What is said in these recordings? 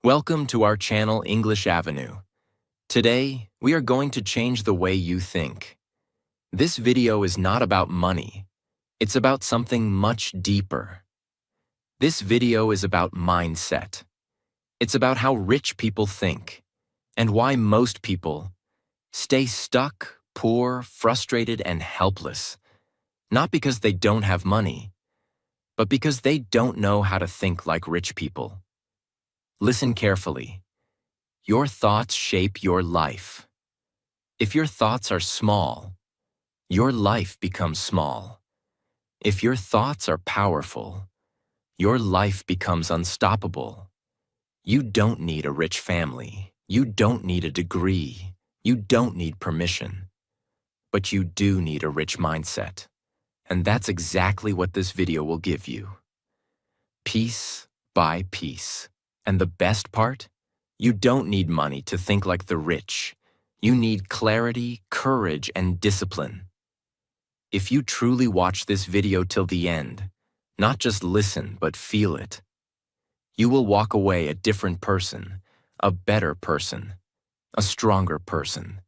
Welcome to our channel English Avenue. Today, we are going to change the way you think. This video is not about money. It's about something much deeper. This video is about mindset. It's about how rich people think and why most people stay stuck, poor, frustrated, and helpless. Not because they don't have money, but because they don't know how to think like rich people. Listen carefully. Your thoughts shape your life. If your thoughts are small, your life becomes small. If your thoughts are powerful, your life becomes unstoppable. You don't need a rich family. You don't need a degree. You don't need permission. But you do need a rich mindset. And that's exactly what this video will give you. Piece by piece. And the best part? You don't need money to think like the rich. You need clarity, courage, and discipline. If you truly watch this video till the end, not just listen, but feel it, you will walk away a different person, a better person, a stronger person.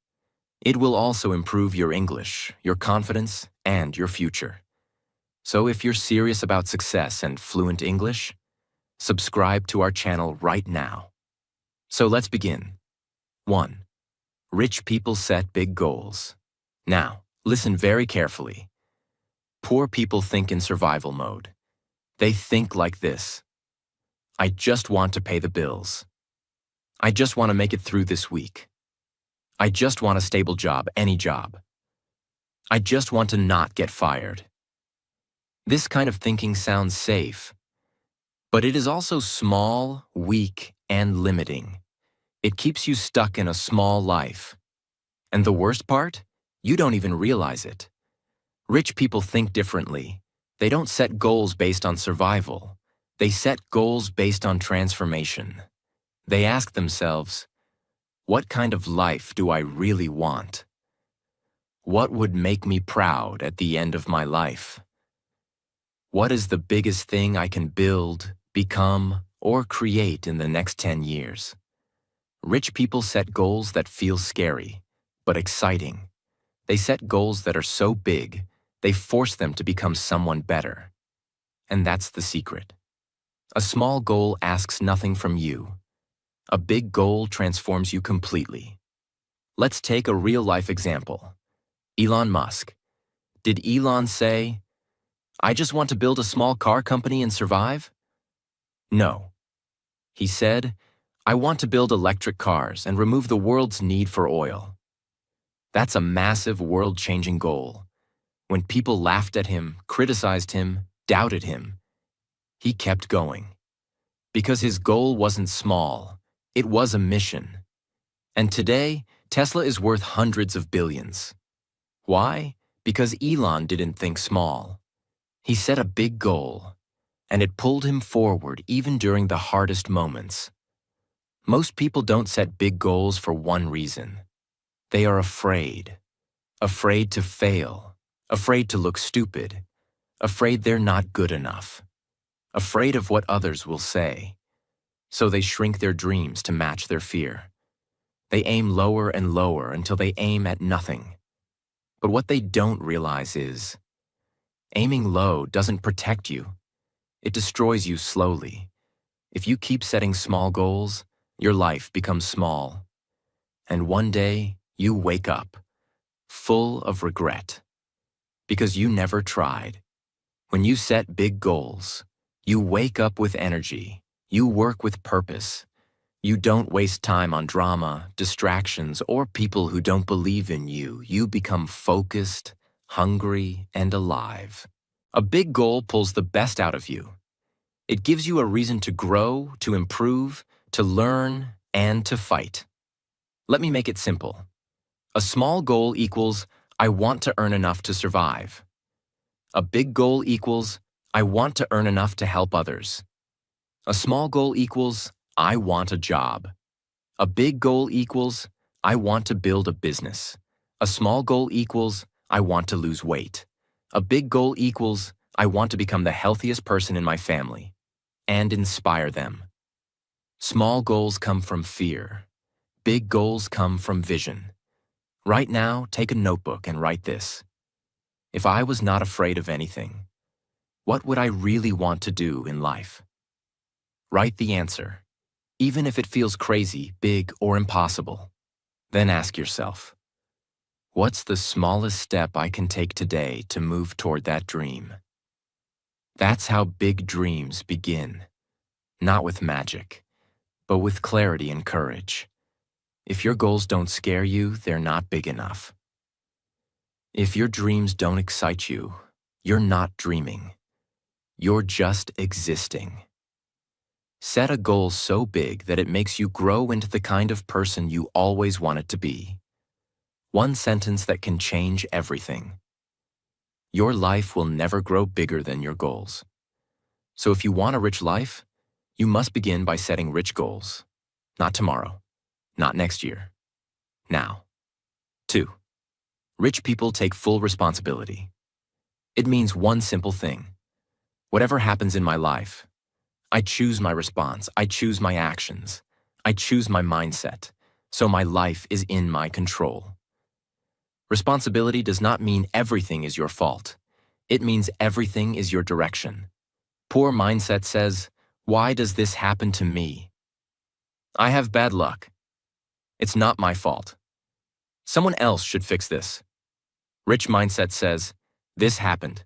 It will also improve your English, your confidence, and your future. So if you're serious about success and fluent English, subscribe to our channel right now. So let's begin. 1. Rich people set big goals. Now, listen very carefully. Poor people think in survival mode. They think like this. I just want to pay the bills. I just want to make it through this week. I just want a stable job, any job. I just want to not get fired. This kind of thinking sounds safe. But it is also small, weak, and limiting. It keeps you stuck in a small life. And the worst part? You don't even realize it. Rich people think differently. They don't set goals based on survival. They set goals based on transformation. They ask themselves, what kind of life do I really want? What would make me proud at the end of my life? What is the biggest thing I can build, become, or create in the next 10 years? Rich people set goals that feel scary, but exciting. They set goals that are so big, they force them to become someone better. And that's the secret. A small goal asks nothing from you. A big goal transforms you completely. Let's take a real-life example. Elon Musk. Did Elon say, I just want to build a small car company and survive? No. He said, I want to build electric cars and remove the world's need for oil. That's a massive world-changing goal. When people laughed at him, criticized him, doubted him, he kept going. Because his goal wasn't small, it was a mission. And today, Tesla is worth hundreds of billions. Why? Because Elon didn't think small. He set a big goal, and it pulled him forward even during the hardest moments. Most people don't set big goals for one reason. They are afraid. Afraid to fail. Afraid to look stupid. Afraid they're not good enough. Afraid of what others will say. So they shrink their dreams to match their fear. They aim lower and lower until they aim at nothing. But what they don't realize is, aiming low doesn't protect you. It destroys you slowly. If you keep setting small goals, your life becomes small. And one day, you wake up, full of regret. Because you never tried. When you set big goals, you wake up with energy. You work with purpose. You don't waste time on drama, distractions, or people who don't believe in you. You become focused, hungry, and alive. A big goal pulls the best out of you. It gives you a reason to grow, to improve, to learn, and to fight. Let me make it simple. A small goal equals, I want to earn enough to survive. A big goal equals, I want to earn enough to help others. A small goal equals, I want a job. A big goal equals, I want to build a business. A small goal equals, I want to lose weight. A big goal equals, I want to become the healthiest person in my family and inspire them. Small goals come from fear. Big goals come from vision. Right now, take a notebook and write this. If I was not afraid of anything, what would I really want to do in life? Write the answer, even if it feels crazy, big, or impossible. Then ask yourself, what's the smallest step I can take today to move toward that dream? That's how big dreams begin, not with magic, but with clarity and courage. If your goals don't scare you, they're not big enough. If your dreams don't excite you, you're not dreaming. You're just existing. Set a goal so big that it makes you grow into the kind of person you always wanted to be. One sentence that can change everything. Your life will never grow bigger than your goals. So if you want a rich life, you must begin by setting rich goals. Not tomorrow, not next year, now. 2. Rich people take full responsibility. It means one simple thing. Whatever happens in my life, I choose my response, I choose my actions, I choose my mindset, so my life is in my control. Responsibility does not mean everything is your fault. It means everything is your direction. Poor mindset says, why does this happen to me? I have bad luck. It's not my fault. Someone else should fix this. Rich mindset says, this happened.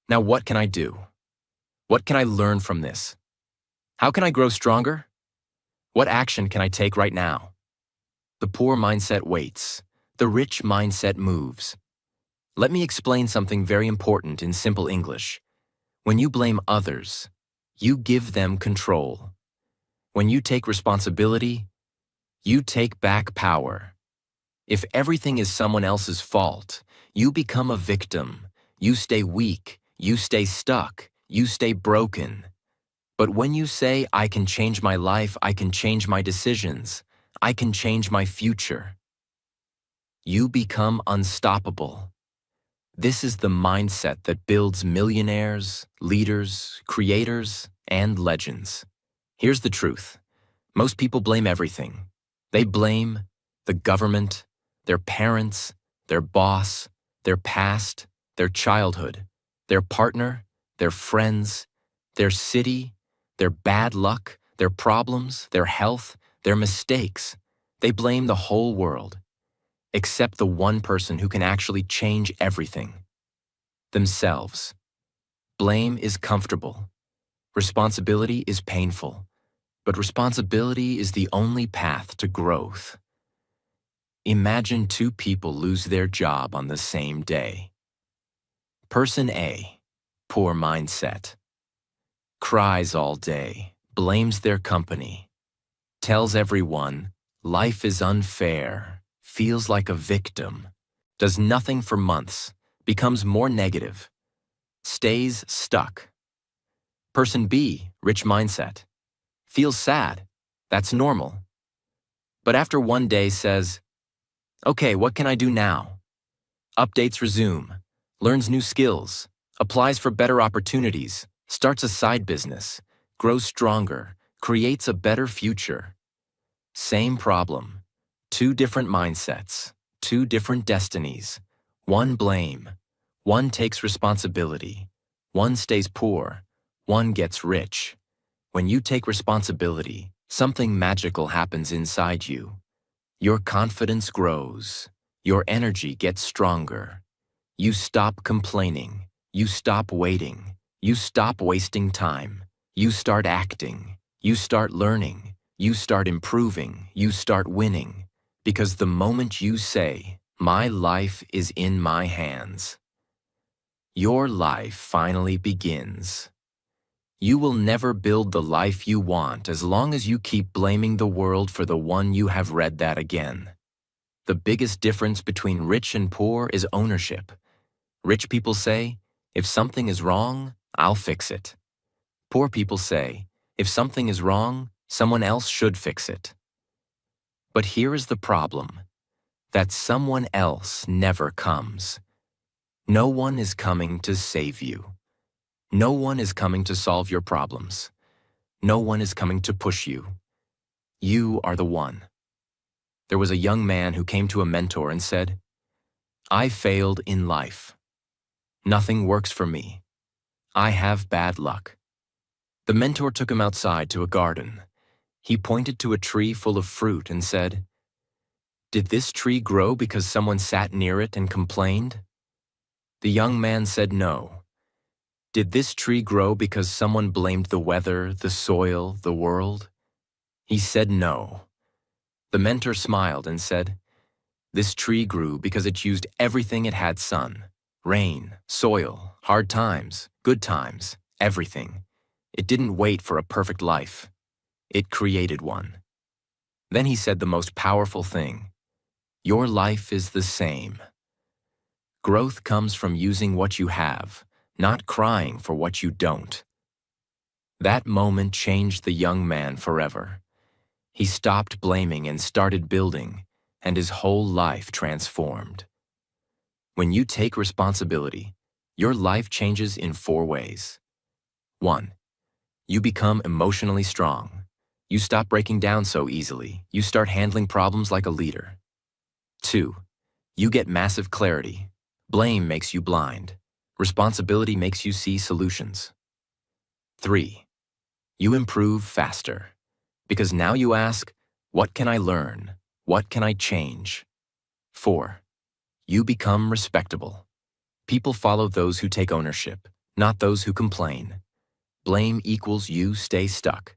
Now what can I do? What can I learn from this? How can I grow stronger? What action can I take right now? The poor mindset waits. The rich mindset moves. Let me explain something very important in simple English. When you blame others, you give them control. When you take responsibility, you take back power. If everything is someone else's fault, you become a victim. You stay weak, you stay stuck, you stay broken. But when you say, I can change my life, I can change my decisions, I can change my future, you become unstoppable. This is the mindset that builds millionaires, leaders, creators, and legends. Here's the truth. Most people blame everything. They blame the government, their parents, their boss, their past, their childhood, their partner, their friends, their city, their bad luck, their problems, their health, their mistakes. They blame the whole world, except the one person who can actually change everything: themselves. Blame is comfortable. Responsibility is painful. But responsibility is the only path to growth. Imagine two people lose their job on the same day. Person A, poor mindset, cries all day, blames their company, tells everyone life is unfair, feels like a victim, does nothing for months, becomes more negative, stays stuck. Person B, rich mindset, feels sad. That's normal. But after one day says, okay, what can I do now? Updates resume, learns new skills, applies for better opportunities, starts a side business, grows stronger, creates a better future. Same problem. Two different mindsets, two different destinies. One blame, one takes responsibility, one stays poor, one gets rich. When you take responsibility, something magical happens inside you. Your confidence grows. Your energy gets stronger. You stop complaining. You stop waiting. You stop wasting time. You start acting. You start learning. You start improving. You start winning. Because the moment you say, my life is in my hands, your life finally begins. You will never build the life you want as long as you keep blaming the world for the one you have. Read that again. The biggest difference between rich and poor is ownership. Rich people say, if something is wrong, I'll fix it. Poor people say, if something is wrong, someone else should fix it. But here is the problem, that someone else never comes. No one is coming to save you. No one is coming to solve your problems. No one is coming to push you. You are the one. There was a young man who came to a mentor and said, I failed in life. Nothing works for me. I have bad luck. The mentor took him outside to a garden. He pointed to a tree full of fruit and said, Did this tree grow because someone sat near it and complained? The young man said no. Did this tree grow because someone blamed the weather, the soil, the world? He said no. The mentor smiled and said, This tree grew because it used everything it had: sun, rain, soil, hard times, good times, everything. It didn't wait for a perfect life. It created one. Then he said the most powerful thing. Your life is the same. Growth comes from using what you have, not crying for what you don't. That moment changed the young man forever. He stopped blaming and started building, and his whole life transformed. When you take responsibility, your life changes in 4 ways. 1. You become emotionally strong. You stop breaking down so easily. You start handling problems like a leader. 2. You get massive clarity. Blame makes you blind. Responsibility makes you see solutions. 3. You improve faster. Because now you ask, what can I learn? What can I change? 4. You become respectable. People follow those who take ownership, not those who complain. Blame equals you stay stuck.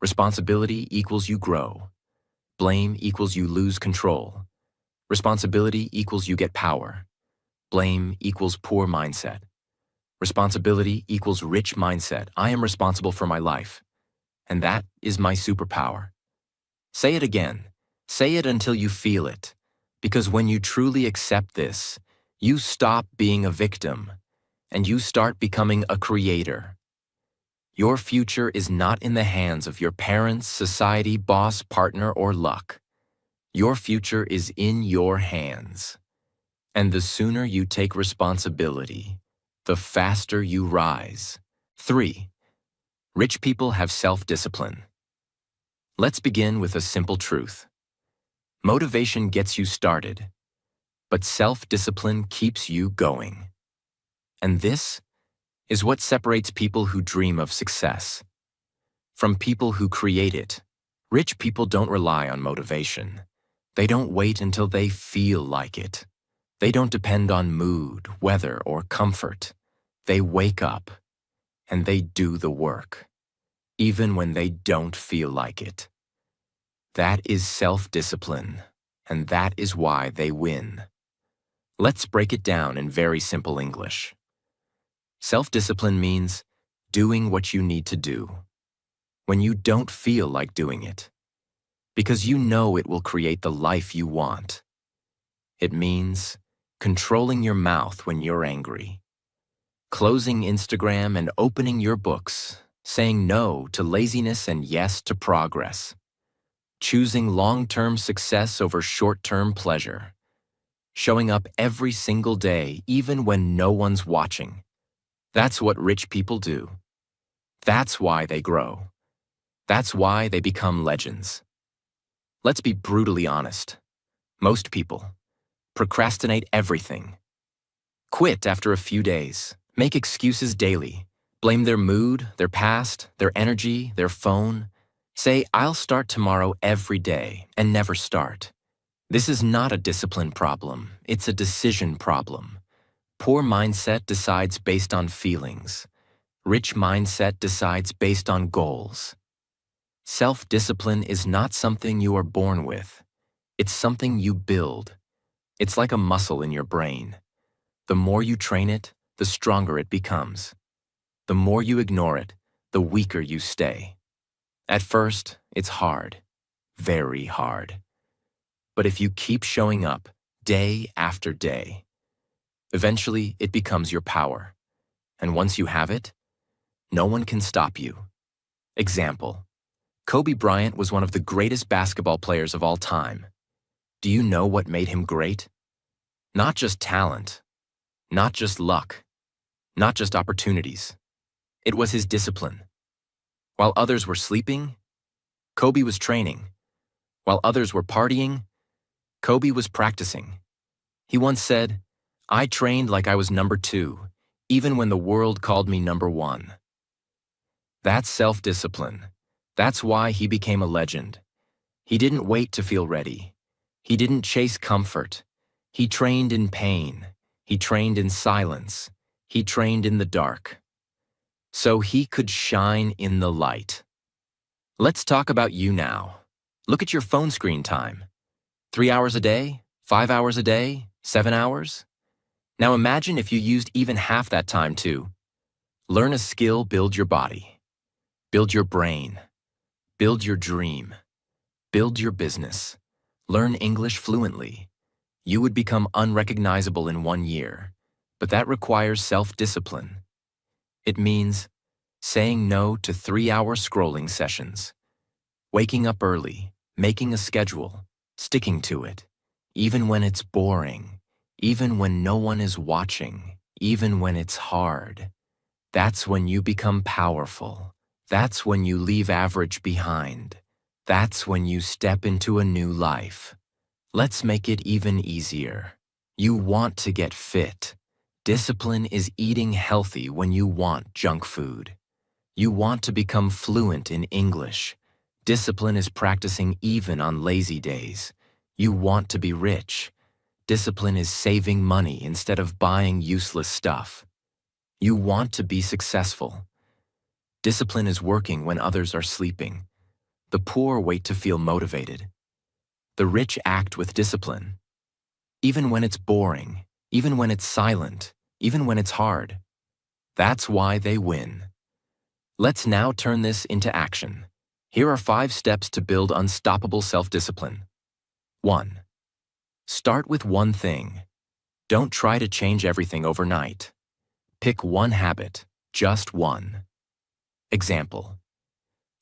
Responsibility equals you grow. Blame equals you lose control. Responsibility equals you get power. Blame equals poor mindset. Responsibility equals rich mindset. I am responsible for my life. And that is my superpower. Say it again. Say it until you feel it. Because when you truly accept this, you stop being a victim and you start becoming a creator. Your future is not in the hands of your parents, society, boss, partner, or luck. Your future is in your hands. And the sooner you take responsibility, the faster you rise. 3. Rich people have self-discipline. Let's begin with a simple truth. Motivation gets you started, but self-discipline keeps you going. And this is what separates people who dream of success from people who create it. Rich people don't rely on motivation. They don't wait until they feel like it. They don't depend on mood, weather, or comfort. They wake up and they do the work, even when they don't feel like it. That is self-discipline, and that is why they win. Let's break it down in very simple English. Self-discipline means doing what you need to do when you don't feel like doing it, because you know it will create the life you want. It means controlling your mouth when you're angry, closing Instagram and opening your books, saying no to laziness and yes to progress, choosing long-term success over short-term pleasure, showing up every single day even when no one's watching. That's what rich people do. That's why they grow. That's why they become legends. Let's be brutally honest. Most people procrastinate everything. Quit after a few days. Make excuses daily. Blame their mood, their past, their energy, their phone. Say, I'll start tomorrow every day, and never start. This is not a discipline problem. It's a decision problem. Poor mindset decides based on feelings. Rich mindset decides based on goals. Self-discipline is not something you are born with. It's something you build. It's like a muscle in your brain. The more you train it, the stronger it becomes. The more you ignore it, the weaker you stay. At first, it's hard, very hard. But if you keep showing up day after day, eventually it becomes your power. And once you have it, no one can stop you. Example: Kobe Bryant was one of the greatest basketball players of all time. Do you know what made him great? Not just talent, not just luck, not just opportunities. It was his discipline. While others were sleeping, Kobe was training, While others were partying, Kobe was practicing. He once said, "I trained like I was number 2, even when the world called me number 1. That's self-discipline. That's why he became a legend. He didn't wait to feel ready. He didn't chase comfort. He trained in pain. He trained in silence. He trained in the dark. So he could shine in the light. Let's talk about you now. Look at your phone screen time. 3 hours a day? 5 hours a day? 7 hours? Now imagine if you used even half that time to learn a skill, build your body, build your brain, build your dream, build your business, learn English fluently. You would become unrecognizable in 1 year, but that requires self-discipline. It means saying no to 3-hour scrolling sessions, waking up early, making a schedule, sticking to it, even when it's boring, even when no one is watching, even when it's hard. That's when you become powerful. That's when you leave average behind. That's when you step into a new life. Let's make it even easier. You want to get fit. Discipline is eating healthy when you want junk food. You want to become fluent in English. Discipline is practicing even on lazy days. You want to be rich. Discipline is saving money instead of buying useless stuff. You want to be successful. Discipline is working when others are sleeping. The poor wait to feel motivated. The rich act with discipline. Even when it's boring, even when it's silent, even when it's hard. That's why they win. Let's now turn this into action. Here are 5 steps to build unstoppable self-discipline. 1. Start with one thing. Don't try to change everything overnight. Pick one habit, just one. Example: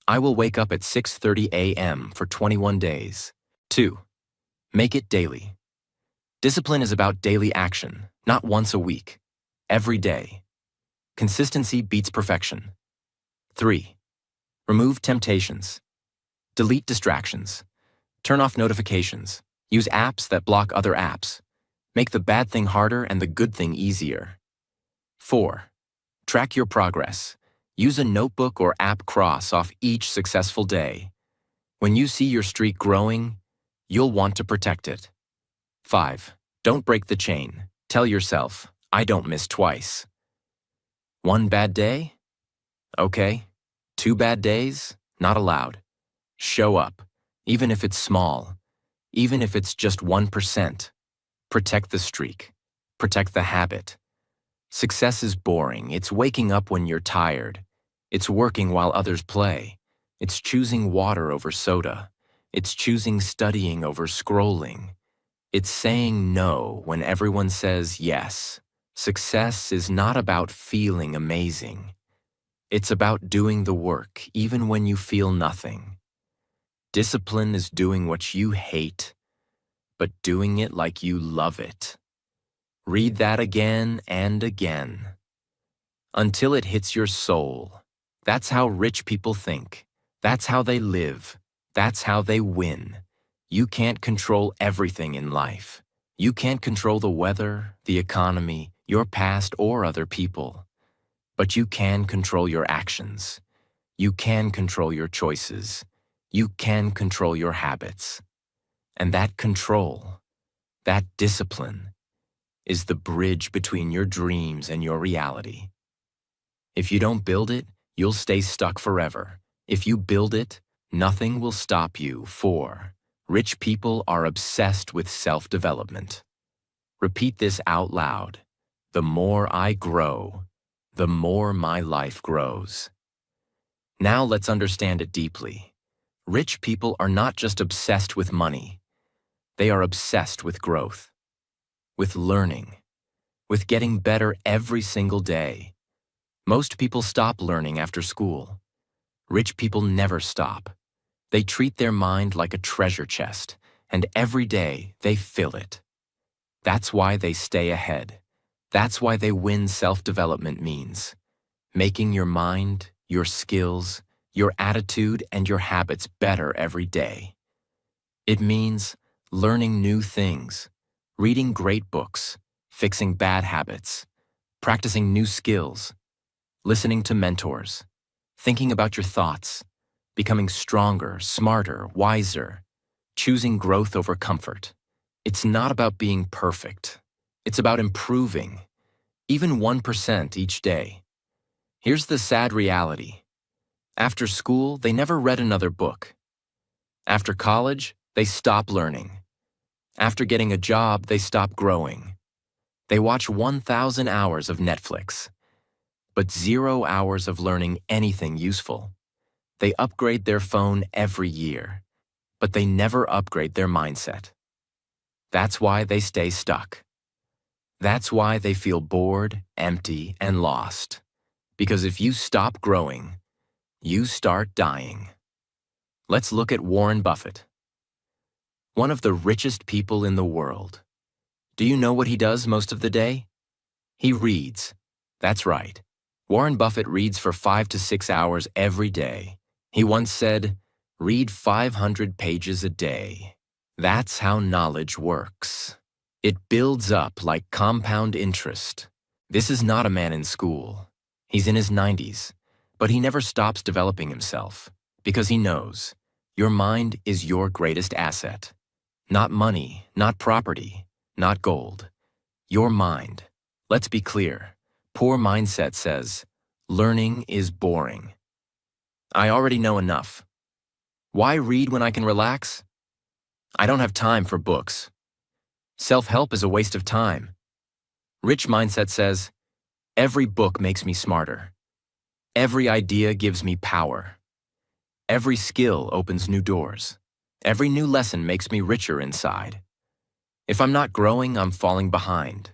I will wake up at 6:30 a.m. for 21 days. 2. Make it daily. Discipline is about daily action, not once a week. Every day. Consistency beats perfection. 3. Remove temptations. Delete distractions. Turn off notifications. Use apps that block other apps. Make the bad thing harder and the good thing easier. 4. Track your progress. Use a notebook or app cross off each successful day. When you see your streak growing, you'll want to protect it. 5. Don't break the chain. Tell yourself, I don't miss twice. 1 bad day? Okay. 2 bad days? Not allowed. Show up, even if it's small, even if it's just 1%. Protect the streak. Protect the habit. Success is boring. It's waking up when you're tired. It's working while others play. It's choosing water over soda. It's choosing studying over scrolling. It's saying no when everyone says yes. Success is not about feeling amazing. It's about doing the work even when you feel nothing. Discipline is doing what you hate, but doing it like you love it. Read that again and again, until it hits your soul. That's how rich people think. That's how they live. That's how they win. You can't control everything in life. You can't control the weather, the economy, your past, or other people. But you can control your actions. You can control your choices. You can control your habits. And that control, that discipline, is the bridge between your dreams and your reality. If you don't build it, you'll stay stuck forever. If you build it, nothing will stop you. 4. Rich people are obsessed with self-development. Repeat this out loud. The more I grow, the more my life grows. Now let's understand it deeply. Rich people are not just obsessed with money. They are obsessed with growth, with learning, with getting better every single day. Most people stop learning after school. Rich people never stop. They treat their mind like a treasure chest, and every day they fill it. That's why they stay ahead. That's why they win. Self-development means making your mind, your skills, your attitude, and your habits better every day. It means learning new things, reading great books, fixing bad habits, practicing new skills, listening to mentors, thinking about your thoughts, becoming stronger, smarter, wiser, choosing growth over comfort. It's not about being perfect. It's about improving, even 1% each day. Here's the sad reality. After school, they never read another book. After college, they stop learning. After getting a job, they stop growing. They watch 1,000 hours of Netflix, but 0 hours of learning anything useful. They upgrade their phone every year, but they never upgrade their mindset. That's why they stay stuck. That's why they feel bored, empty, and lost. Because if you stop growing, you start dying. Let's look at Warren Buffett, one of the richest people in the world. Do you know what he does most of the day? He reads. That's right. Warren Buffett reads for 5 to 6 hours every day. He once said, "Read 500 pages a day." That's how knowledge works. It builds up like compound interest. This is not a man in school. He's in his 90s, but he never stops developing himself because he knows your mind is your greatest asset. Not money, not property, not gold. Your mind. Let's be clear. Poor mindset says, learning is boring. I already know enough. Why read when I can relax? I don't have time for books. Self-help is a waste of time. Rich mindset says, every book makes me smarter. Every idea gives me power. Every skill opens new doors. Every new lesson makes me richer inside. If I'm not growing, I'm falling behind.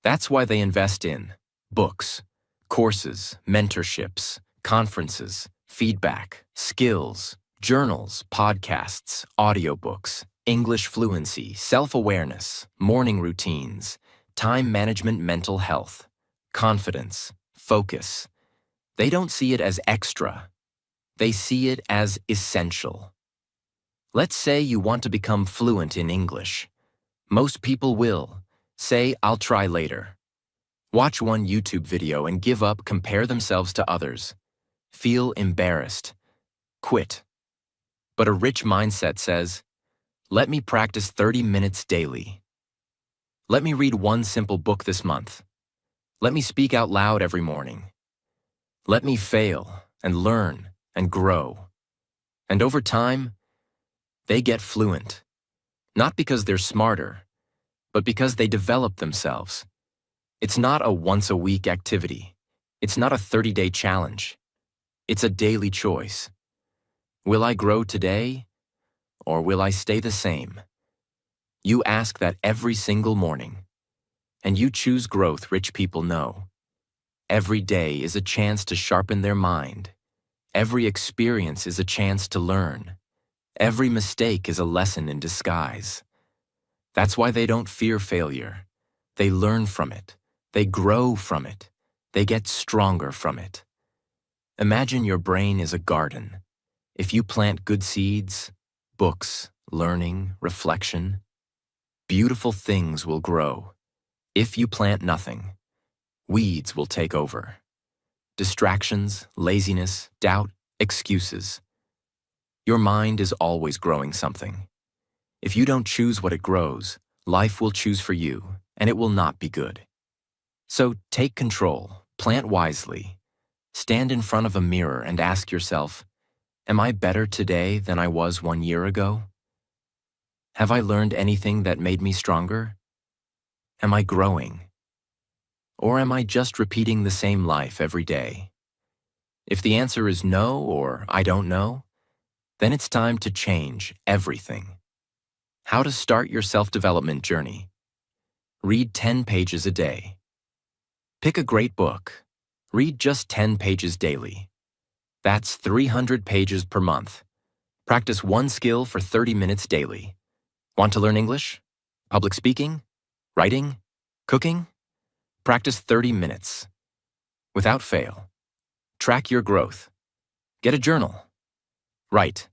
That's why they invest in books, courses, mentorships, conferences, feedback, skills, journals, podcasts, audiobooks, English fluency, self-awareness, morning routines, time management, mental health, confidence, focus. They don't see it as extra. They see it as essential. Let's say you want to become fluent in English. Most people will. Say, I'll try later. Watch one YouTube video and give up, compare themselves to others. Feel embarrassed. Quit. But a rich mindset says, let me practice 30 minutes daily. Let me read one simple book this month. Let me speak out loud every morning. Let me fail and learn and grow. And over time, they get fluent. Not because they're smarter, but because they develop themselves. It's not a once-a-week activity. It's not a 30-day challenge. It's a daily choice. Will I grow today, or will I stay the same? You ask that every single morning, and you choose growth. Rich people know. Every day is a chance to sharpen their mind. Every experience is a chance to learn. Every mistake is a lesson in disguise. That's why they don't fear failure. They learn from it. They grow from it. They get stronger from it. Imagine your brain is a garden. If you plant good seeds, books, learning, reflection, beautiful things will grow. If you plant nothing, weeds will take over. Distractions, laziness, doubt, excuses. Your mind is always growing something. If you don't choose what it grows, life will choose for you, and it will not be good. So take control, plant wisely, stand in front of a mirror and ask yourself, am I better today than I was 1 year ago? Have I learned anything that made me stronger? Am I growing? Or am I just repeating the same life every day? If the answer is no or I don't know, then it's time to change everything. How to start your self-development journey. Read 10 pages a day. Pick a great book. Read just 10 pages daily. That's 300 pages per month. Practice one skill for 30 minutes daily. Want to learn English? Public speaking? Writing? Cooking? Practice 30 minutes. Without fail. Track your growth. Get a journal. Write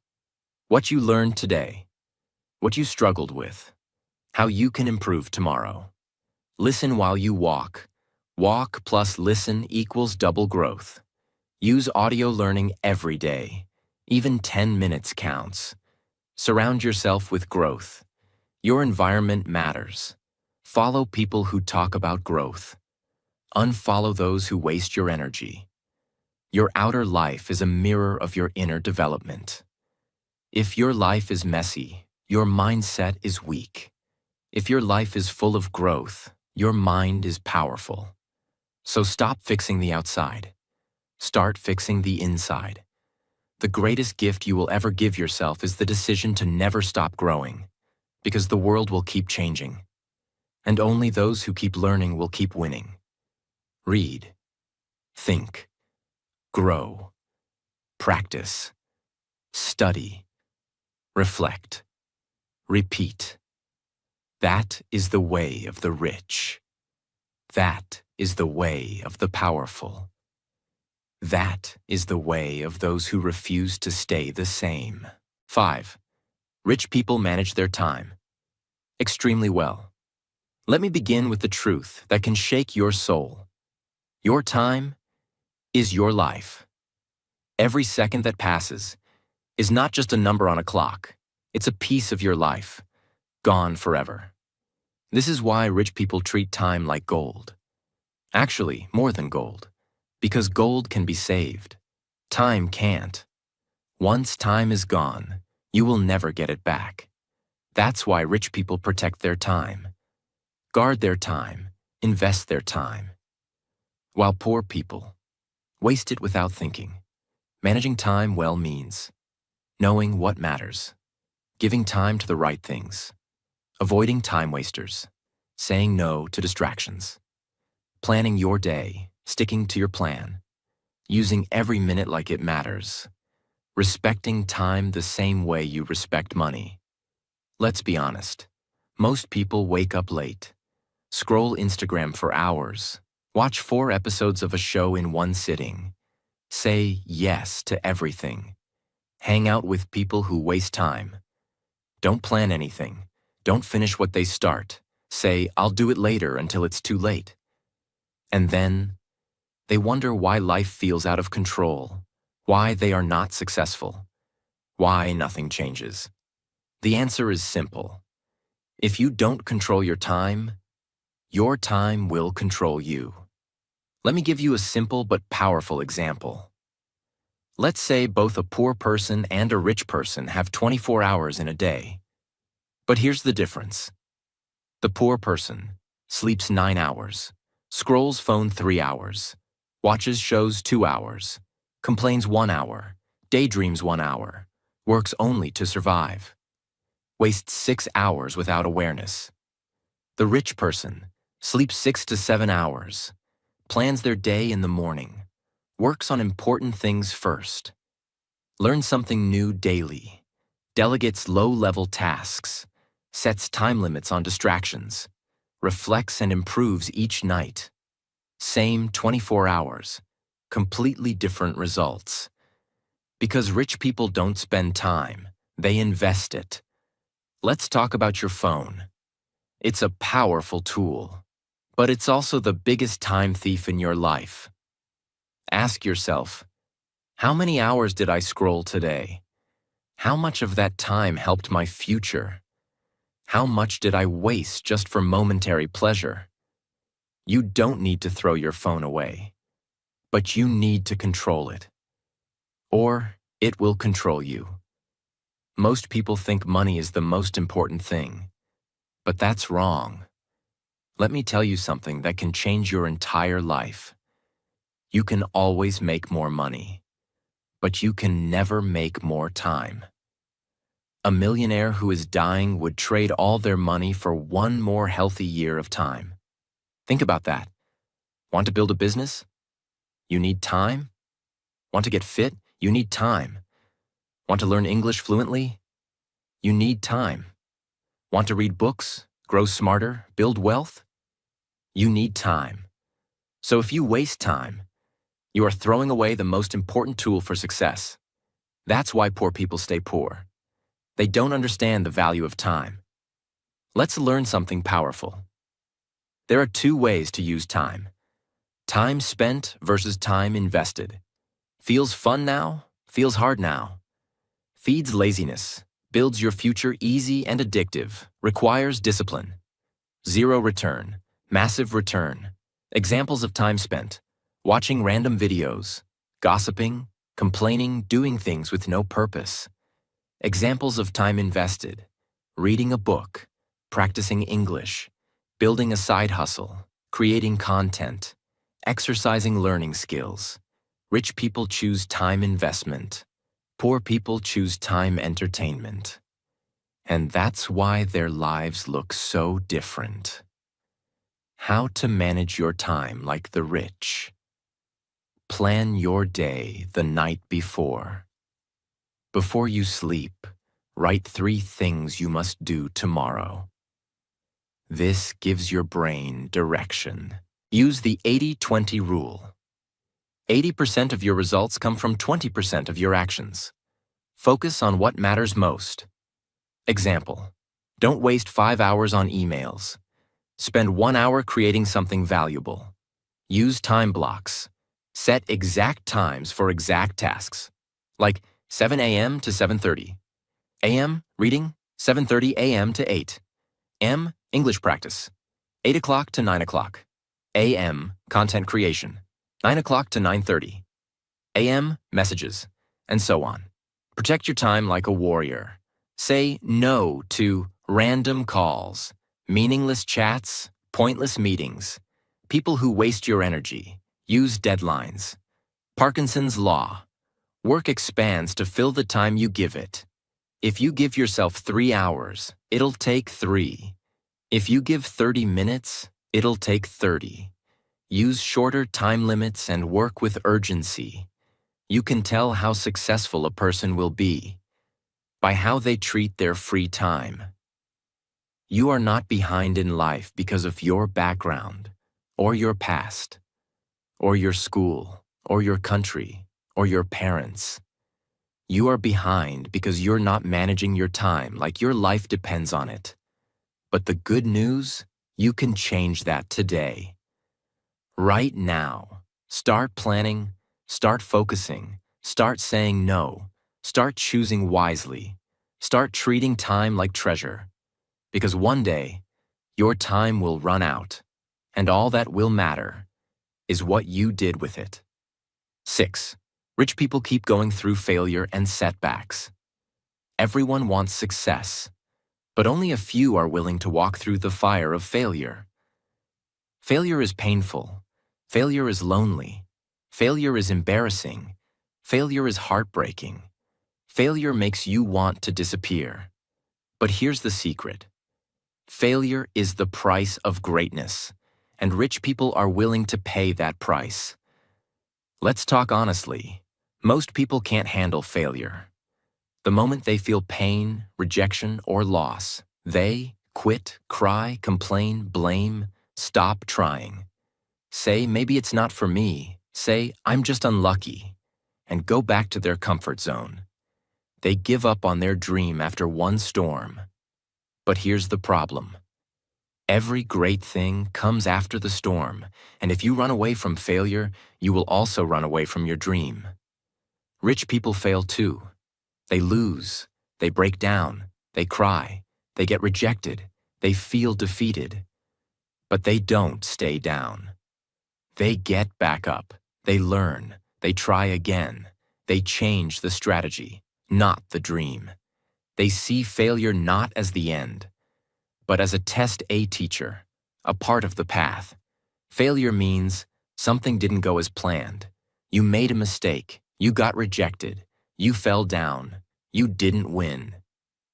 what you learned today. what you struggled with, how you can improve tomorrow. Listen while you walk. Walk plus listen equals double growth. Use audio learning every day. Even 10 minutes counts. Surround yourself with growth. Your environment matters. Follow people who talk about growth. Unfollow those who waste your energy. Your outer life is a mirror of your inner development. If your life is messy, your mindset is weak. If your life is full of growth, your mind is powerful. So stop fixing the outside. Start fixing the inside. The greatest gift you will ever give yourself is the decision to never stop growing, because the world will keep changing. And only those who keep learning will keep winning. Read, think, grow, practice, study, reflect, repeat. That is the way of the rich. That is the way of the powerful. That is the way of those who refuse to stay the same. 5. Rich people manage their time extremely well. Let me begin with the truth that can shake your soul. Your time is your life. Every second that passes is not just a number on a clock. It's a piece of your life, gone forever. This is why rich people treat time like gold. Actually, more than gold. Because gold can be saved. Time can't. Once time is gone, you will never get it back. That's why rich people protect their time. Guard their time, invest their time. While poor people waste it without thinking. Managing time well means knowing what matters, giving time to the right things, avoiding time wasters, saying no to distractions, planning your day, sticking to your plan, using every minute like it matters, respecting time the same way you respect money. Let's be honest. Most people wake up late, scroll Instagram for hours, watch 4 episodes of a show in one sitting, say yes to everything, hang out with people who waste time. Don't plan anything. Don't finish what they start. Say, I'll do it later until it's too late. And then they wonder why life feels out of control, why they are not successful, why nothing changes. The answer is simple. If you don't control your time will control you. Let me give you a simple but powerful example. Let's say both a poor person and a rich person have 24 hours in a day. But here's the difference. The poor person sleeps 9 hours, scrolls phone 3 hours, watches shows 2 hours, complains 1 hour, daydreams 1 hour, works only to survive, wastes 6 hours without awareness. The rich person sleeps 6 to 7 hours, plans their day in the morning, works on important things first, learns something new daily, delegates low-level tasks, sets time limits on distractions, reflects and improves each night. Same 24 hours, completely different results. Because rich people don't spend time, they invest it. Let's talk about your phone. It's a powerful tool, but it's also the biggest time thief in your life. Ask yourself, how many hours did I scroll today? How much of that time helped my future? How much did I waste just for momentary pleasure? You don't need to throw your phone away, but you need to control it. Or it will control you. Most people think money is the most important thing, but that's wrong. Let me tell you something that can change your entire life. You can always make more money, but you can never make more time. A millionaire who is dying would trade all their money for 1 more healthy year of time. Think about that. Want to build a business? You need time. Want to get fit? You need time. Want to learn English fluently? You need time. Want to read books, grow smarter, build wealth? You need time. So if you waste time, you are throwing away the most important tool for success. That's why poor people stay poor. They don't understand the value of time. Let's learn something powerful. There are two ways to use time. Time spent versus time invested. Feels fun now, feels hard now. Feeds laziness, builds your future easy and addictive, requires discipline. Zero return, massive return. Examples of time spent: watching random videos, gossiping, complaining, doing things with no purpose. Examples of time invested: reading a book, practicing English, building a side hustle, creating content, exercising learning skills. Rich people choose time investment. Poor people choose time entertainment. And that's why their lives look so different. How to manage your time like the rich. Plan your day the night before. Before you sleep, write 3 things you must do tomorrow. This gives your brain direction. Use the 80-20 rule. 80% of your results come from 20% of your actions. Focus on what matters most. Example: don't waste 5 hours on emails. Spend 1 hour creating something valuable. Use time blocks. Set exact times for exact tasks, like 7 a.m. to 7:30. a.m. reading, 7:30 a.m. to 8. m. English practice, 8 o'clock to 9 o'clock. a.m. content creation, 9 o'clock to 9:30. a.m. messages, and so on. Protect your time like a warrior. Say no to random calls, meaningless chats, pointless meetings, people who waste your energy. Use deadlines. Parkinson's law. Work expands to fill the time you give it. If you give yourself 3 hours, it'll take 3. If you give 30 minutes, it'll take 30. Use shorter time limits and work with urgency. You can tell how successful a person will be by how they treat their free time. You are not behind in life because of your background, or your past, or your school, or your country, or your parents. You are behind because you're not managing your time like your life depends on it. But the good news, you can change that today. Right now, start planning, start focusing, start saying no, start choosing wisely, start treating time like treasure. Because one day, your time will run out, and all that will matter is what you did with it. 6. Rich people keep going through failure and setbacks. Everyone wants success, but only a few are willing to walk through the fire of failure. Failure is painful. Failure is lonely. Failure is embarrassing. Failure is heartbreaking. Failure makes you want to disappear. But here's the secret. Failure is the price of greatness, and rich people are willing to pay that price. Let's talk honestly. Most people can't handle failure. The moment they feel pain, rejection, or loss, they quit, cry, complain, blame, stop trying. Say, maybe it's not for me. Say, I'm just unlucky, and go back to their comfort zone. They give up on their dream after one storm. But here's the problem. Every great thing comes after the storm, and if you run away from failure, you will also run away from your dream. Rich people fail too. They lose, they break down, they cry, they get rejected, they feel defeated. But they don't stay down. They get back up, they learn, they try again, they change the strategy, not the dream. They see failure not as the end, but as a test A teacher, a part of the path. Failure means something didn't go as planned. You made a mistake, you got rejected, you fell down, you didn't win.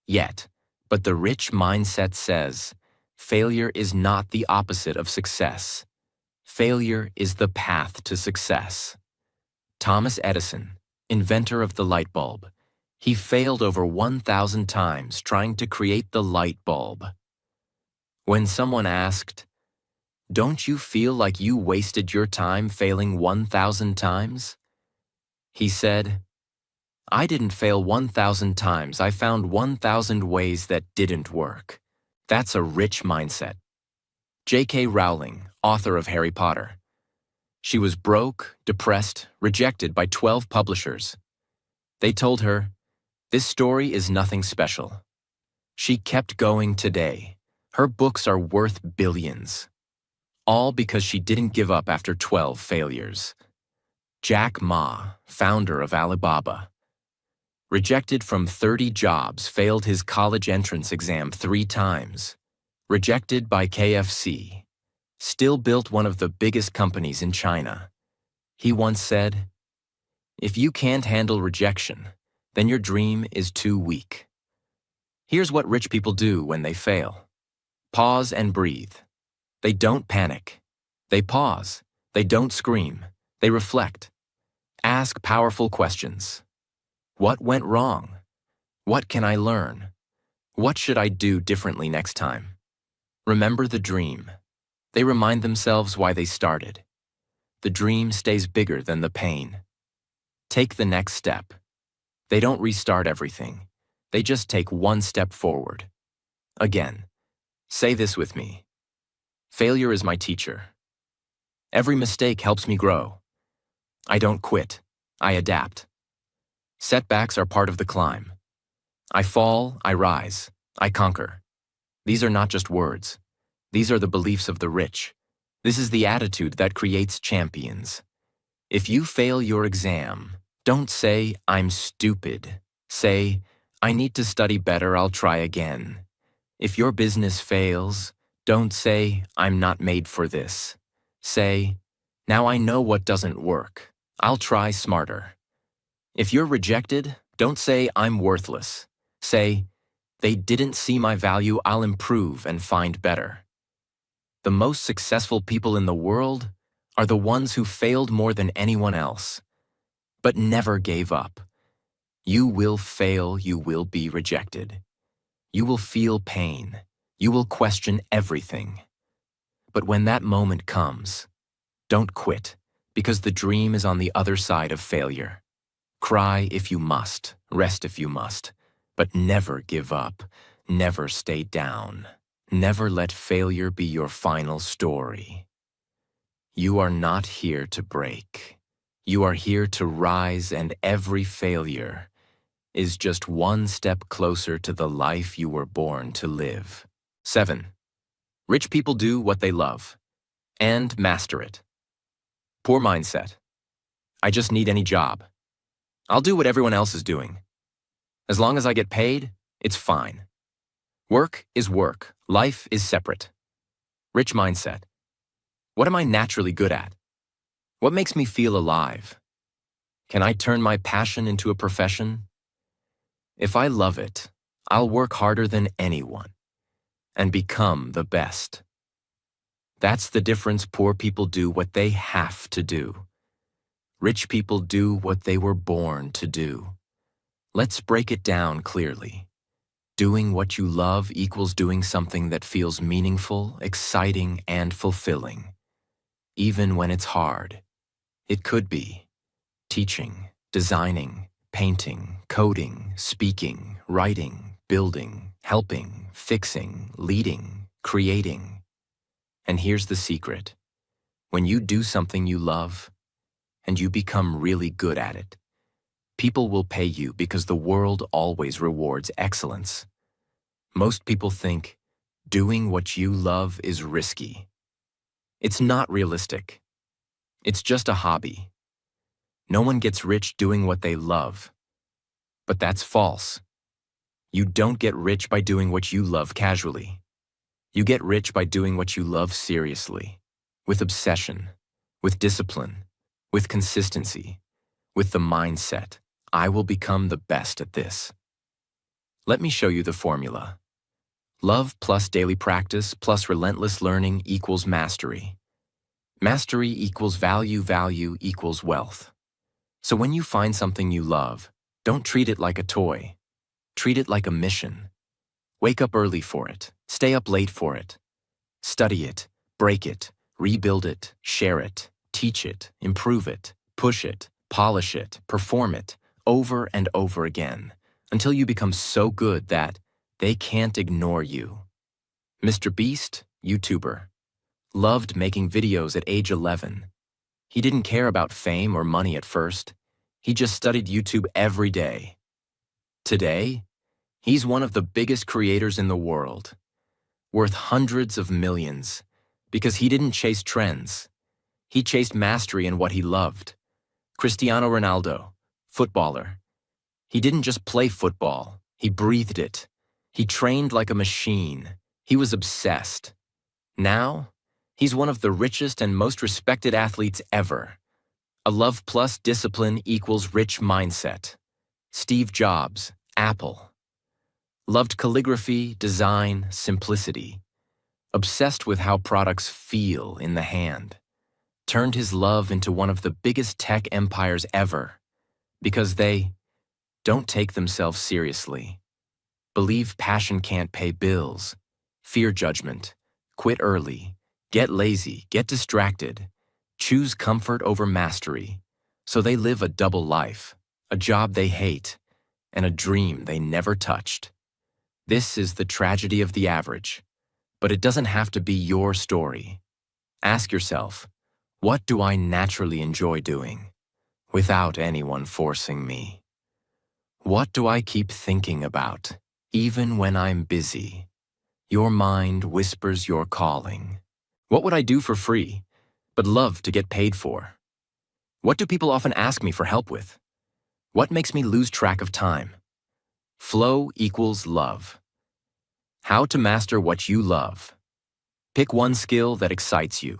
Yet, but the rich mindset says, failure is not the opposite of success. Failure is the path to success. Thomas Edison, inventor of the light bulb, he failed over 1,000 times trying to create the light bulb. When someone asked, "Don't you feel like you wasted your time failing 1,000 times?" he said, I didn't fail 1,000 times. I found 1,000 ways that didn't work. That's a rich mindset. J.K. Rowling, author of Harry Potter. She was broke, depressed, rejected by 12 publishers. They told her, "This story is nothing special." She kept going today. Her books are worth billions. All because she didn't give up after 12 failures. Jack Ma, founder of Alibaba. Rejected from 30 jobs, failed his college entrance exam 3 times. Rejected by KFC. Still built one of the biggest companies in China. He once said, "If you can't handle rejection, then your dream is too weak." Here's what rich people do when they fail. Pause and breathe. They don't panic. They pause. They don't scream. They reflect. Ask powerful questions. What went wrong? What can I learn? What should I do differently next time? Remember the dream. They remind themselves why they started. The dream stays bigger than the pain. Take the next step. They don't restart everything. They just take one step forward. Again, say this with me. Failure is my teacher. Every mistake helps me grow. I don't quit. I adapt. Setbacks are part of the climb. I fall, I rise, I conquer. These are not just words. These are the beliefs of the rich. This is the attitude that creates champions. If you fail your exam, don't say, "I'm stupid." Say, "I need to study better, I'll try again." If your business fails, don't say, "I'm not made for this." Say, "Now I know what doesn't work. I'll try smarter." If you're rejected, don't say, "I'm worthless." Say, "They didn't see my value, I'll improve and find better." The most successful people in the world are the ones who failed more than anyone else, but never gave up. You will fail, you will be rejected. You will feel pain. You will question everything. But when that moment comes, don't quit, because the dream is on the other side of failure. Cry if you must, rest if you must, but never give up, never stay down. Never let failure be your final story. You are not here to break. You are here to rise, and every failure is just one step closer to the life you were born to live. 7. Rich people do what they love and master it. Poor mindset. I just need any job. I'll do what everyone else is doing. As long as I get paid, it's fine. Work is work. Life is separate. Rich mindset. What am I naturally good at? What makes me feel alive? Can I turn my passion into a profession? If I love it, I'll work harder than anyone and become the best. That's the difference. Poor people do what they have to do. Rich people do what they were born to do. Let's break it down clearly. Doing what you love equals doing something that feels meaningful, exciting, and fulfilling, even when it's hard. It could be teaching, designing, painting, coding, speaking, writing, building, helping, fixing, leading, creating. And here's the secret. When you do something you love, and you become really good at it, people will pay you because the world always rewards excellence. Most people think doing what you love is risky. It's not realistic. It's just a hobby. No one gets rich doing what they love. But that's false. You don't get rich by doing what you love casually. You get rich by doing what you love seriously, with obsession, with discipline, with consistency, with the mindset, I will become the best at this. Let me show you the formula. Love plus daily practice plus relentless learning equals mastery. Mastery equals value, value equals wealth. So when you find something you love, don't treat it like a toy. Treat it like a mission. Wake up early for it. Stay up late for it. Study it, break it, rebuild it, share it, teach it, improve it, push it, polish it, perform it, over and over again, until you become so good that they can't ignore you. Mr. Beast, YouTuber, loved making videos at age 11. He didn't care about fame or money at first. He just studied YouTube every day. Today, he's one of the biggest creators in the world, worth hundreds of millions, because he didn't chase trends. He chased mastery in what he loved. Cristiano Ronaldo, footballer. He didn't just play football, he breathed it. He trained like a machine. He was obsessed. Now, he's one of the richest and most respected athletes ever. A love plus discipline equals rich mindset. Steve Jobs, Apple. Loved calligraphy, design, simplicity. Obsessed with how products feel in the hand. Turned his love into one of the biggest tech empires ever. Because they don't take themselves seriously. Believe passion can't pay bills. Fear judgment. Quit early. Get lazy. Get distracted. Choose comfort over mastery. So they live a double life, a job they hate, and a dream they never touched. This is the tragedy of the average, but it doesn't have to be your story. Ask yourself, what do I naturally enjoy doing, without anyone forcing me? What do I keep thinking about, even when I'm busy? Your mind whispers your calling. What would I do for free, but love to get paid for? What do people often ask me for help with? What makes me lose track of time? Flow equals love. How to master what you love. Pick one skill that excites you.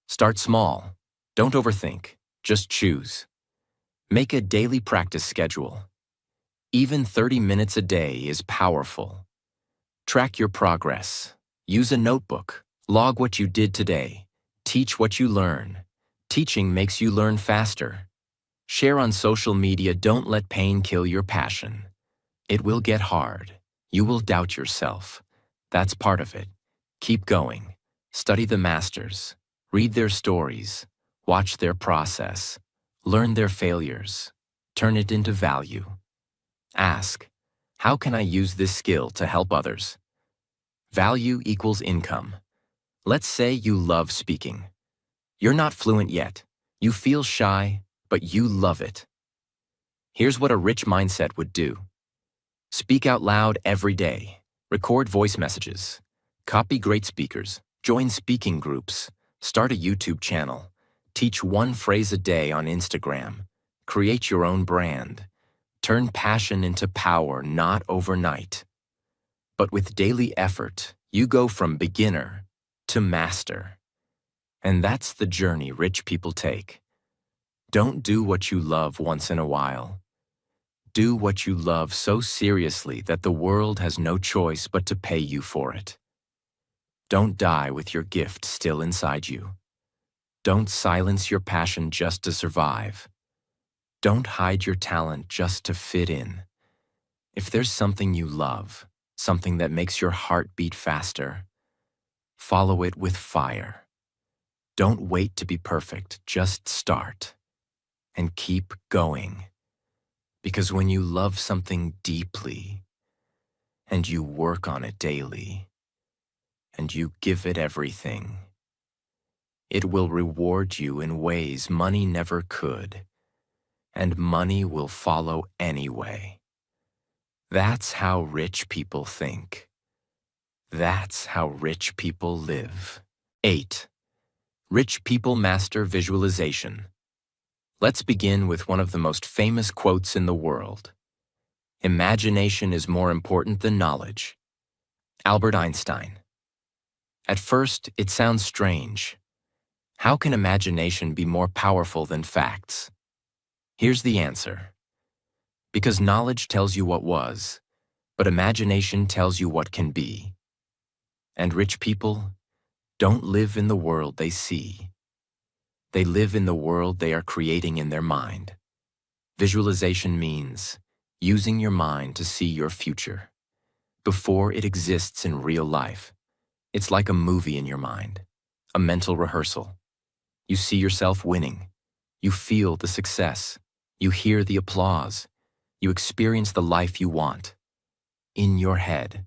Start small. Don't overthink. Just choose. Make a daily practice schedule. Even 30 minutes a day is powerful. Track your progress. Use a notebook. Log what you did today. Teach what you learn. Teaching makes you learn faster. Share on social media. Don't let pain kill your passion. It will get hard. You will doubt yourself. That's part of it. Keep going. Study the masters. Read their stories. Watch their process. Learn their failures. Turn it into value. Ask, how can I use this skill to help others? Value equals income. Let's say you love speaking. You're not fluent yet. You feel shy, but you love it. Here's what a rich mindset would do. Speak out loud every day. Record voice messages. Copy great speakers. Join speaking groups. Start a YouTube channel. Teach one phrase a day on Instagram. Create your own brand. Turn passion into power, not overnight. But with daily effort, you go from beginner to master. And that's the journey rich people take. Don't do what you love once in a while. Do what you love so seriously that the world has no choice but to pay you for it. Don't die with your gift still inside you. Don't silence your passion just to survive. Don't hide your talent just to fit in. If there's something you love, something that makes your heart beat faster, follow it with fire. Don't wait to be perfect, just start. And keep going. Because when you love something deeply, and you work on it daily, and you give it everything, it will reward you in ways money never could, and money will follow anyway. That's how rich people think. That's how rich people live. 8. Rich people master visualization. Let's begin with one of the most famous quotes in the world. Imagination is more important than knowledge. Albert Einstein. At first, it sounds strange. How can imagination be more powerful than facts? Here's the answer. Because knowledge tells you what was, but imagination tells you what can be. And rich people don't live in the world they see. They live in the world they are creating in their mind. Visualization means using your mind to see your future before it exists in real life. It's like a movie in your mind, a mental rehearsal. You see yourself winning. You feel the success. You hear the applause. You experience the life you want. In your head.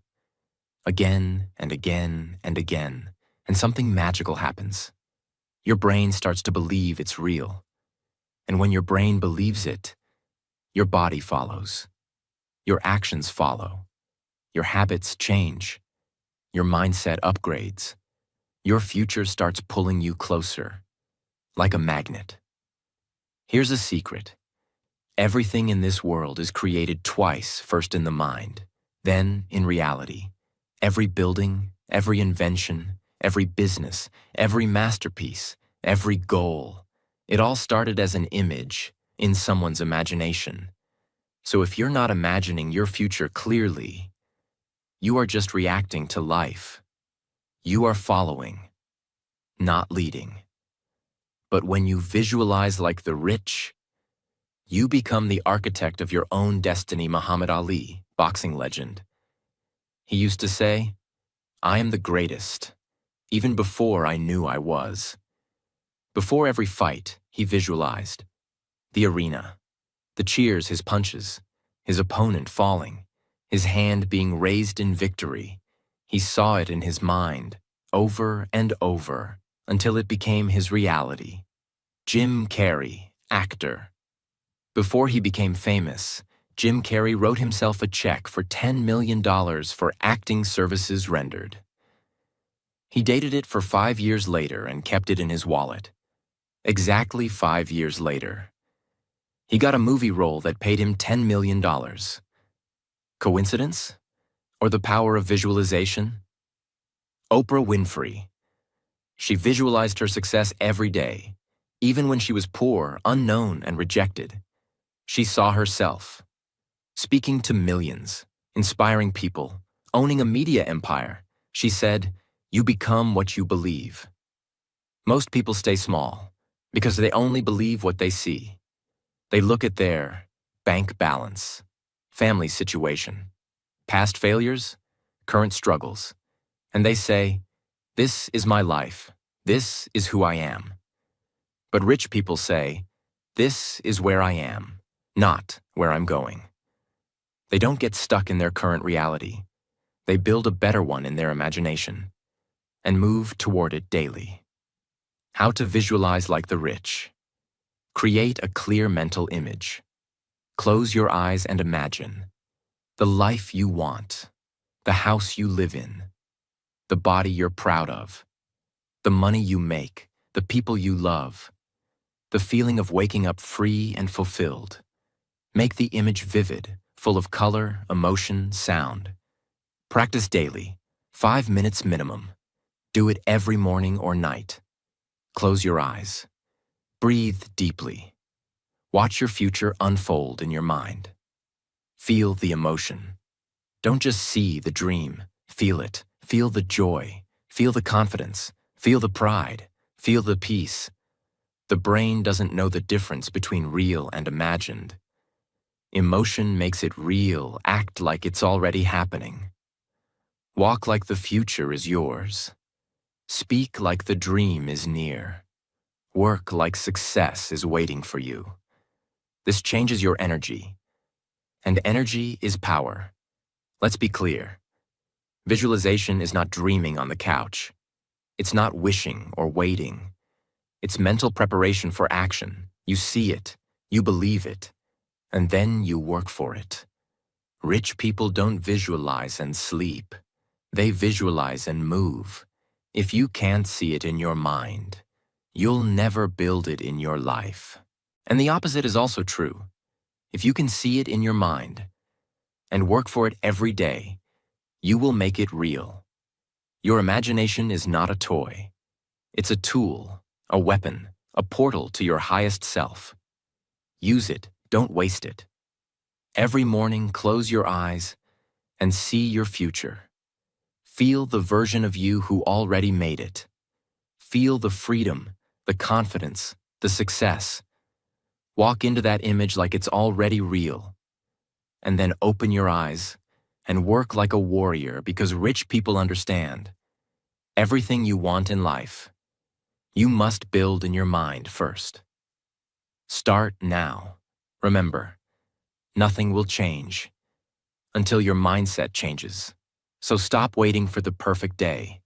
Again and again and again. And something magical happens. Your brain starts to believe it's real. And when your brain believes it, your body follows. Your actions follow. Your habits change. Your mindset upgrades. Your future starts pulling you closer, like a magnet. Here's a secret. Everything in this world is created twice, first in the mind, then in reality. Every building, every invention, every business, every masterpiece, every goal, it all started as an image in someone's imagination. So if you're not imagining your future clearly, you are just reacting to life. You are following, not leading. But when you visualize like the rich, you become the architect of your own destiny. Muhammad Ali, boxing legend. He used to say, "I am the greatest, even before I knew I was." Before every fight, he visualized the arena, the cheers, his punches, his opponent falling, his hand being raised in victory. He saw it in his mind, over and over, until it became his reality. Jim Carrey, actor. Before he became famous, Jim Carrey wrote himself a check for $10 million for acting services rendered. He dated it for 5 years later and kept it in his wallet. Exactly 5 years later, he got a movie role that paid him $10 million. Coincidence? Or the power of visualization? Oprah Winfrey. She visualized her success every day, even when she was poor, unknown, and rejected. She saw herself, speaking to millions, inspiring people, owning a media empire. She said, "You become what you believe." Most people stay small because they only believe what they see. They look at their bank balance, family situation, past failures, current struggles, and they say, "This is my life. This is who I am." But rich people say, "This is where I am, not where I'm going." They don't get stuck in their current reality. They build a better one in their imagination and move toward it daily. How to visualize like the rich. Create a clear mental image. Close your eyes and imagine the life you want, the house you live in, the body you're proud of, the money you make, the people you love, the feeling of waking up free and fulfilled. Make the image vivid, full of color, emotion, sound. Practice daily, 5 minutes minimum. Do it every morning or night. Close your eyes. Breathe deeply. Watch your future unfold in your mind. Feel the emotion. Don't just see the dream. Feel it. Feel the joy. Feel the confidence. Feel the pride. Feel the peace. The brain doesn't know the difference between real and imagined. Emotion makes it real. Act like it's already happening. Walk like the future is yours. Speak like the dream is near. Work like success is waiting for you. This changes your energy. And energy is power. Let's be clear. Visualization is not dreaming on the couch. It's not wishing or waiting. It's mental preparation for action. You see it, you believe it, and then you work for it. Rich people don't visualize and sleep. They visualize and move. If you can't see it in your mind, you'll never build it in your life. And the opposite is also true. If you can see it in your mind and work for it every day, you will make it real. Your imagination is not a toy. It's a tool, a weapon, a portal to your highest self. Use it, don't waste it. Every morning, close your eyes and see your future. Feel the version of you who already made it. Feel the freedom, the confidence, the success. Walk into that image like it's already real. And then open your eyes and work like a warrior, because rich people understand. Everything you want in life, you must build in your mind first. Start now. Remember, nothing will change until your mindset changes. So stop waiting for the perfect day.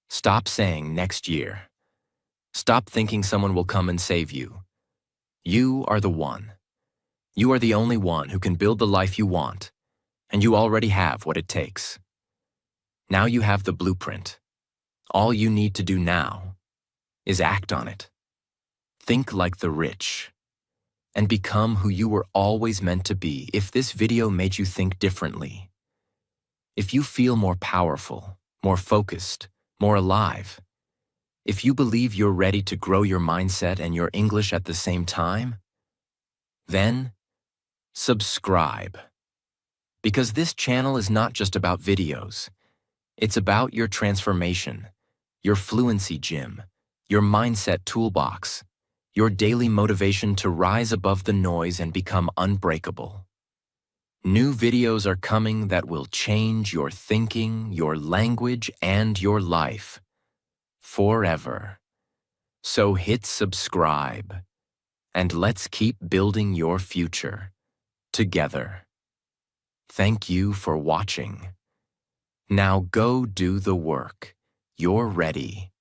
Stop saying next year. Stop thinking someone will come and save you. You are the one. You are the only one who can build the life you want, and you already have what it takes. Now you have the blueprint. All you need to do now is act on it. Think like the rich, and become who you were always meant to be. If this video made you think differently, if you feel more powerful, more focused, more alive, if you believe you're ready to grow your mindset and your English at the same time, then subscribe. Because this channel is not just about videos. It's about your transformation, your fluency gym, your mindset toolbox, your daily motivation to rise above the noise and become unbreakable. New videos are coming that will change your thinking, your language, and your life forever. So hit subscribe, and let's keep building your future together. Thank you for watching. Now go do the work. You're ready.